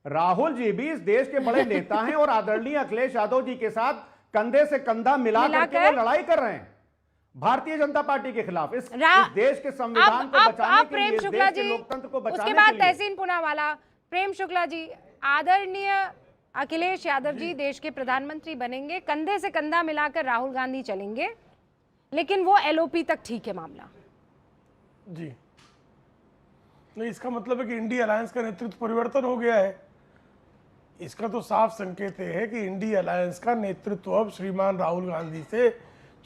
राहुल जी भी इस देश के बड़े नेता हैं और आदरणीय अखिलेश यादव जी के साथ कंधे से कंधा मिला करके वो लड़ाई कर रहे हैं भारतीय जनता पार्टी के खिलाफ, इस देश के संविधान को बचाने के लिए, देश के लोकतंत्र को बचाने के लिए। उसके बाद तहसीन पूनावाला, प्रेम शुक्ला जी, आदरणीय अखिलेश यादव जी देश के प्रधानमंत्री बनेंगे, कंधे से कंधा मिलाकर राहुल गांधी चलेंगे, लेकिन वो एलओपी तक ठीक है मामला। जी नहीं, इसका मतलब है कि इंडिया अलायंस का नेतृत्व परिवर्तन हो गया है। इसका तो साफ संकेत है कि इंडिया अलायंस का नेतृत्व अब श्रीमान राहुल गांधी से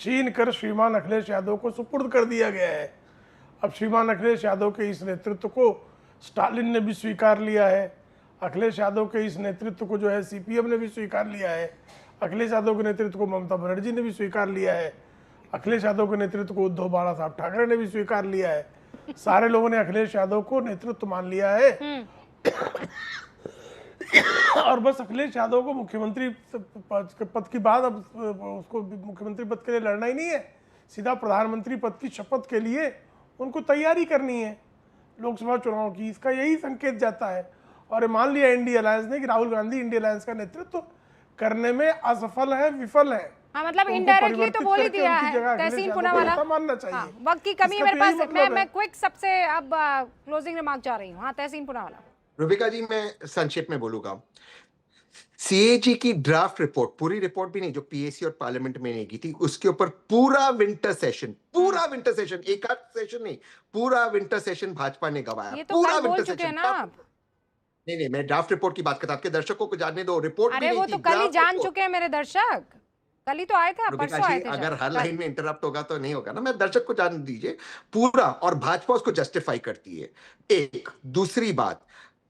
छीन कर श्रीमान अखिलेश यादव को सुपुर्द कर दिया गया है। अब श्रीमान अखिलेश यादव के इस नेतृत्व को स्टालिन ने भी स्वीकार लिया है, अखिलेश यादव के इस नेतृत्व को जो है सीपीएम ने भी स्वीकार लिया है, अखिलेश यादव के नेतृत्व को ममता बनर्जी ने भी स्वीकार लिया है, अखिलेश यादव के नेतृत्व को उद्धव बाला साहब ठाकरे ने भी स्वीकार लिया है। सारे लोगों ने अखिलेश यादव को नेतृत्व मान लिया है और बस अखिलेश यादव को मुख्यमंत्री पद की बात, अब उसको मुख्यमंत्री पद के लिए लड़ना ही नहीं है, सीधा प्रधानमंत्री पद की शपथ के लिए उनको तैयारी करनी है लोकसभा चुनाव की। इसका यही संकेत जाता है। और मान लिया इंडिया अलायंस ने कि राहुल गांधी इंडिया अलायंस का नेतृत्व करने में असफल है, विफल है। हाँ, मतलब इनडायरेक्टली तो बोल ही दिया है। तहसीन पूनावाला, मानना चाहिए। हाँ, वक्त की कमी है मेरे पास, मैं क्विक सबसे अब क्लोजिंग रिमार्क जा रही हूँ। हाँ, तहसीन पूनावाला। रूबिका जी, मैं संक्षेप में बोलूंगा। सीएजी की ड्राफ्ट रिपोर्ट, पूरी रिपोर्ट भी नहीं, जो पीएसी और पार्लियामेंट में नहीं की थी, उसके ऊपर पूरा विंटर सेशन, एक आध सेशन नहीं, पूरा विंटर सेशन भाजपा ने गवाया। ये तो कल बोल चुके हैं ना आप। नहीं, मैं ड्राफ्ट रिपोर्ट की बात करता हूं, आपके दर्शकों को जानने दो। रिपोर्ट अरे वो तो कल ही जान चुके हैं मेरे दर्शक, कल ही तो आए थे, परसों आए थे। अगर हर लाइन में इंटरप्ट होगा तो नहीं होगा ना, मैं दर्शक को जान दीजिए पूरा, और भाजपा उसको जस्टिफाई करती है। एक दूसरी बात,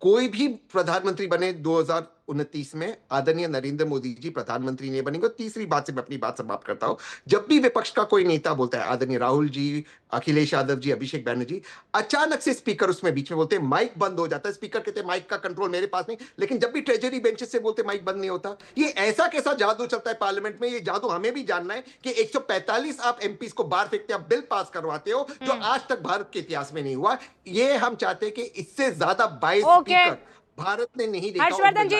कोई भी प्रधानमंत्री बने 2029 में, आदरणीय नरेंद्र मोदी जी प्रधानमंत्री नहीं बनेंगे। तीसरी बात से मैं अपनी बात समाप्त करता हूं, जब भी विपक्ष का कोई नेता बोलता है, आदरणीय राहुल जी, अखिलेश यादव जी, अभिषेक बैनर्जी, अचानक से स्पीकर उसमें बीच में बोलते हैं, माइक बंद हो जाता है। स्पीकर कहते हैं माइक का कंट्रोल मेरे पास नहीं, लेकिन जब भी ट्रेजरी बेंचेस से बोलते माइक बंद नहीं होता। ये ऐसा कैसा जादू चलता है पार्लियामेंट में? ये जादू हमें भी जानना है कि 145 आप एमपीस को बाहर फेंकते, आप बिल पास करवाते हो जो आज तक भारत के इतिहास में नहीं हुआ। ये हम चाहते हैं कि इससे ज्यादा 22 स्पीकर भारत ने नहीं देखा। हर्षवर्धन जी,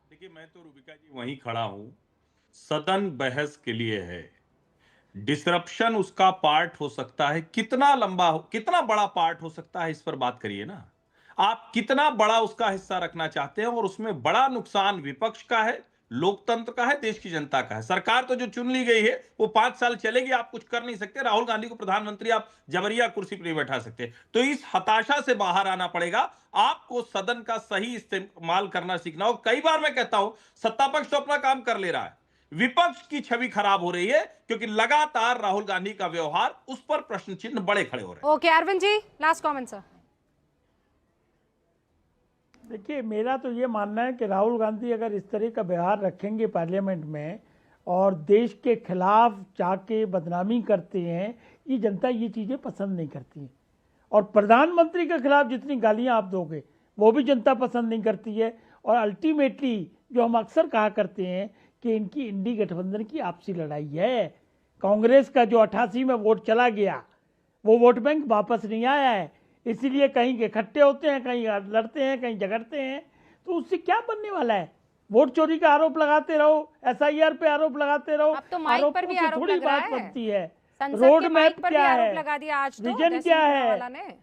देखिए, मैं तो रूबिका जी वहीं खड़ा हूं, सदन बहस के लिए है, डिसरप्शन उसका पार्ट हो सकता है, कितना लंबा हो, कितना बड़ा पार्ट हो सकता है, इस पर बात करिए ना। आप कितना बड़ा उसका हिस्सा रखना चाहते हैं, और उसमें बड़ा नुकसान विपक्ष का है, लोकतंत्र का है, देश की जनता का है। सरकार तो जो चुन ली गई है वो 5 साल चलेगी, आप कुछ कर नहीं सकते। राहुल गांधी को प्रधानमंत्री आप जबरिया कुर्सी पर नहीं बैठा सकते। तो इस हताशा से बाहर आना पड़ेगा। आपको सदन का सही इस्तेमाल करना सीखना हो। कई बार मैं कहता हूं, सत्ता पक्ष तो अपना काम कर ले रहा है, विपक्ष की छवि खराब हो रही है, क्योंकि लगातार राहुल गांधी का व्यवहार, उस पर प्रश्न चिन्ह बड़े खड़े हो रहे हैं। Okay, Arvind ji, last comment sir. देखिए, मेरा तो ये मानना है कि राहुल गांधी अगर इस तरह का व्यवहार रखेंगे पार्लियामेंट में और देश के खिलाफ जाके बदनामी करते हैं, ये जनता ये चीज़ें पसंद नहीं करती। और प्रधानमंत्री के खिलाफ जितनी गालियां आप दोगे वो भी जनता पसंद नहीं करती है। और अल्टीमेटली जो हम अक्सर कहा करते हैं कि इनकी इंडी गठबंधन की आपसी लड़ाई है। कांग्रेस का जो 88 में वोट चला गया, वो वोट बैंक वापस नहीं आया है, इसीलिए कहीं इकट्ठे होते हैं, कहीं लड़ते हैं, कहीं झगड़ते हैं। तो उससे क्या बनने वाला है? वोट चोरी का आरोप लगाते रहो, एसआईआर पे आरोप लगाते रहो, आरोपों से थोड़ी बात बनती है। रोड मैप क्या है, विजन क्या है?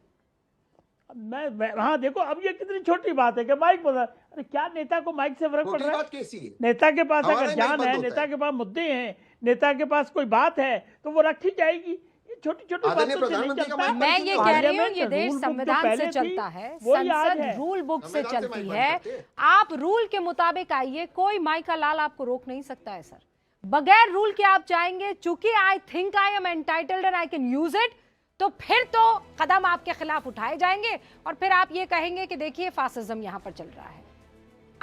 मैं हाँ देखो, अब ये कितनी छोटी बात है कि माइक बता, अरे क्या नेता को माइक से फर्क पड़ रहा है? नेता के पास अगर जान है, नेता के पास मुद्दे हैं, नेता के पास कोई बात है तो वो रखी जाएगी। छोटी छोटी बातों से नहीं चलता। मैं ये कह रही हूँ, ये देश संविधान से चलता है, संसद रूल बुक से चलती है। आप रूल के मुताबिक आइए, कोई माई का लाल आपको रोक नहीं सकता है सर। बगैर रूल के आप जाएंगे, चूंकि I think I am entitled and I can use it, तो फिर तो कदम आपके खिलाफ उठाए जाएंगे और फिर आप ये कहेंगे कि देखिए फासिज्म यहाँ पर चल रहा है।